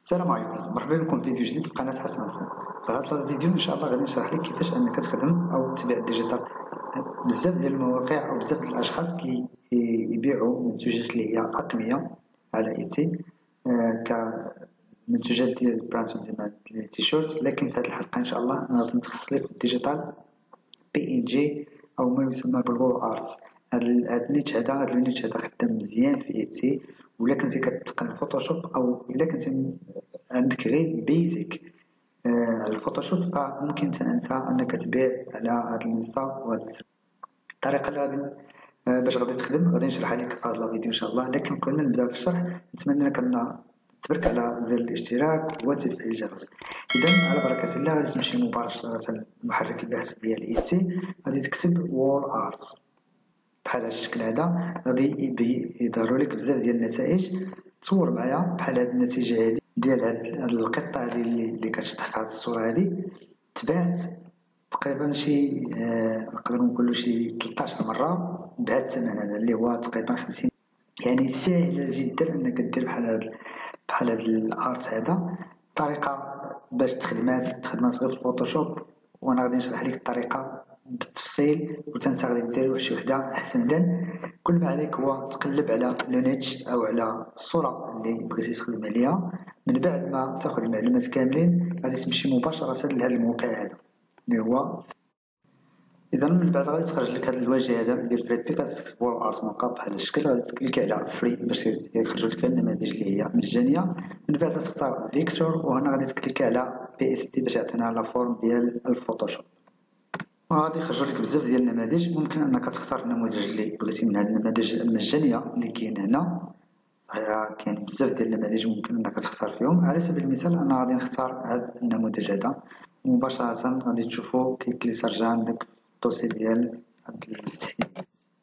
السلام عليكم، مرحبا بكم في فيديو جديد في قناة حسن الخو. في هذا الفيديو ان شاء الله غادي نشرح لك كيفاش انك تخدم او تبيع الديجيتال. بزاف ديال المواقع او بزاف ديال الاشخاص يبيعوا منتوجات اللي هي رقميه على ايتي، كمنتوجات ديال البراند ديال التيشيرت. لكن في هذه الحلقه ان شاء الله غادي نتخصص لك في الديجيتال بي ان جي او ما يسمى بالوول ارتس. هاد النيتش هذا خدام مزيان في ايتي. ولا كنتي كتقن فوتوشوب او الا كنتي عندك غير بيزك على الفوتوشوب، فممكن انك تبيع على هاد المنصه. وهاد الطريقه اللي غادي باش غادي تخدم غادي نشرحها لك في هذا الفيديو ان شاء الله. لكن قبل ما نبدا في الشرح نتمنى لك ان تبرك على زر الاشتراك وتفعيل الجرس. اذا على بركه الله غادي تمشي مباشره لمحرك البحث ديال ايتي، غادي تكتب وول ارتس بحال هذا الشكل هذا. غادي يظهروا لك بزاف ديال النتائج. تصور معايا بحال هذه النتيجه هذه ديال هذه القطه هذه اللي كتشطح هذه الصوره هذه، تباعت تقريبا شي نقدروا نقولوا شي 13 مره بهذا الثمن هذا اللي هو تقريبا 50. يعني سهله جدا انك دير بحال هذا الارت هذا. الطريقه باش تخدمها غير في الفوتوشوب، وانا غادي نشرح لك الطريقه بالتفصيل، وانت غادي دير شي وحده احسن. كل ما عليك هو تقلب على لونيتش او على الصوره اللي بغيتي تخدم عليها. من بعد ما تاخذ المعلومات كاملين غادي تمشي مباشره لهذا الموقع هذا اللي هو. اذا من بعد غادي تخرج لك هذا الواجهه هذا ديال فريد بيك. غادي تكتب وول ارت موقع بحال الشكل، غادي تكليكي على فري باش يخرجوا لك النماذج اللي هي مجانيه. من بعد تختار فيكتور، وهنا غادي تكليكي على بي اس تي باش يعطينا لا فورم ديال الفوتوشوب. وغادي يخرجوا لك بزاف ديال النماذج. ممكن انك تختار النموذج اللي بغيتي من هاد النماذج المجانيه اللي كاين هنا. صحيح كاين بزاف ديال النماذج ممكن انك تختار فيهم. على سبيل المثال انا غادي نختار هذا النموذج هذا. مباشره غادي تشوفوا كيتليسارجا عندك الدوسي ديال هاد التحديث.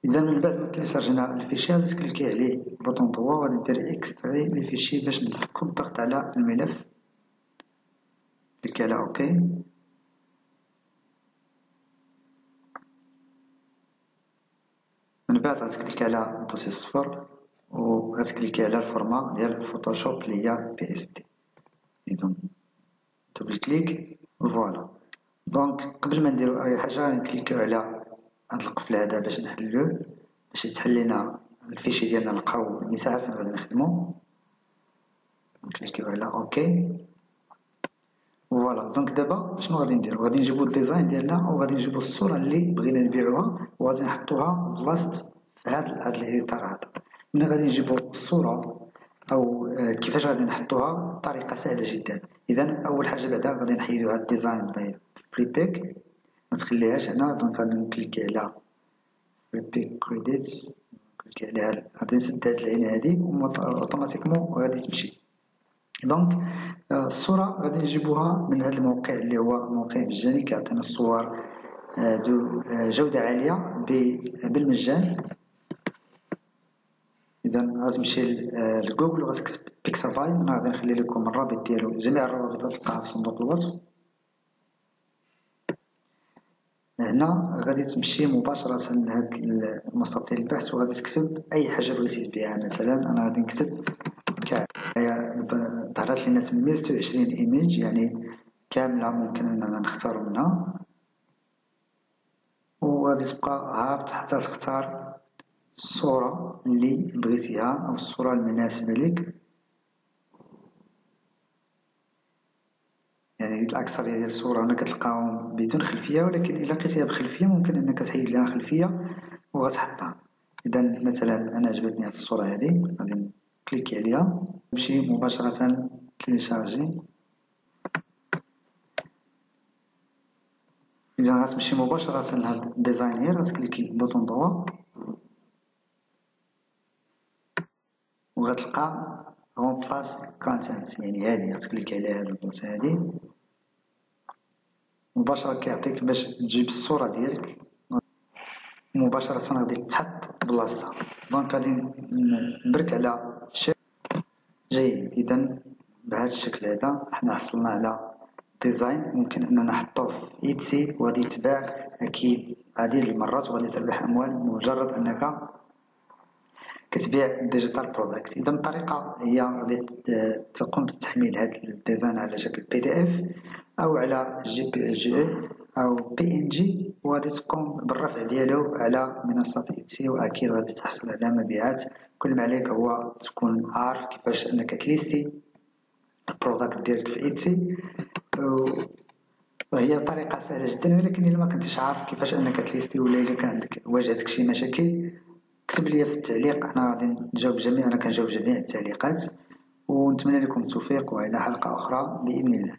اذا من بعد ما تليسارجينا الفيشي غادي تكليكي عليه بوطون طوا، وغادي دير اكستري من الفيشي باش نفكو الضغط على الملف. كليكي على اوكي. من بعد غتكليكي على الدوسي الصفر، وغتكليكي على الفورما ديال الفوتوشوب اللي هي بي اس تي. اذا دوبل كليك فوالا. دونك قبل ما نديرو اي حاجه نكليكيو على هاد القفل هذا باش نحلوه، باش يتحل لنا الفيشي ديالنا نلقاو المساحه فين غادي نخدمو. نكليكيو على اوكي فوالا. دونك دابا شنو غادي نديرو؟ غادي نجيبو الديزاين ديالنا وغادي نجيبو الصوره اللي بغينا نبيعوها وغادي نحطوها بلاصه هاد الاطار هذا. ملي غادي نجيبو الصوره او كيفاش غادي نحطوها، الطريقه سهله جدا. اذا اول حاجه بعدا غادي نحيدو هاد الديزاين باي فري بيك، ما تخليهاش هنا. دونك غادي نكليكي على فري بيك كريديتس، نكليكي على غادي نسد هاد العين هادي اوتوماتيكمون غادي تمشي. دونك الصورة غادي نجيبوها من هذا الموقع اللي هو موقع مجاني كيعطينا الصور ذو جودة عالية بالمجان. إذا غتمشي لجوجل وغتكتب بيكسافاي. أنا غادي نخلي لكم الرابط ديالو، جميع الروابط غتلقاها في صندوق الوصف. هنا غادي تمشي مباشرة لهاد المستطيل البحث وغادي تكتب أي حاجة بغيتي تبيعها. مثلا أنا غادي نكتب ظهرت لنا 826 ايميج يعني كاملة ممكن اننا نختار منها. وغادي تبقى هابط حتى تختار الصورة اللي بغيتيها او الصورة المناسبة لك. يعني الاكثرية ديال الصور هنا كتلقاهم بدون خلفية، ولكن الا لقيتيها بخلفية ممكن انك تحيد لها خلفية وغتحطها. اذا مثلا انا عجبتني هذه الصورة هذه، غادي نكليكي عليها نمشي مباشرة تيليشارجي. إذا غتمشي مباشرة لهاد الديزاينير غتكليكي بوطون دوا وغتلقى غونبلاس كونتنت، يعني هادي غتكليكي على هاد البلاصة هادي مباشرة كيعطيك باش تجيب الصورة ديالك مباشرة غادي تحط بلاصتها. دونك غادي نبرك على شير جيد. إذا بهذا الشكل هذا حنا حصلنا على ديزاين ممكن اننا نحطوه في ايتسي وغادي يتباع اكيد عديد المرات وغادي تربح اموال مجرد انك كتبيع ديجيتال برودكت. اذا الطريقه هي غادي تقوم بتحميل هذا الديزاين على شكل PDF او على JPG او PNG، وغادي تقوم بالرفع ديالو على منصه إيتسي، واكيد غادي تحصل على مبيعات. كل ما عليك هو تكون عارف كيفاش انك تليستي البرودكت ديالك في إيتسي، وهي طريقه سهله جدا. ولكن الا ما كنتش عارف كيفاش انك تليستي، ولا الا كان عندك واجهتك شي مشاكل، اكتب لي في التعليق، انا غادي انا كنجاوب جميع التعليقات. ونتمنى لكم التوفيق، والى حلقه اخرى باذن الله.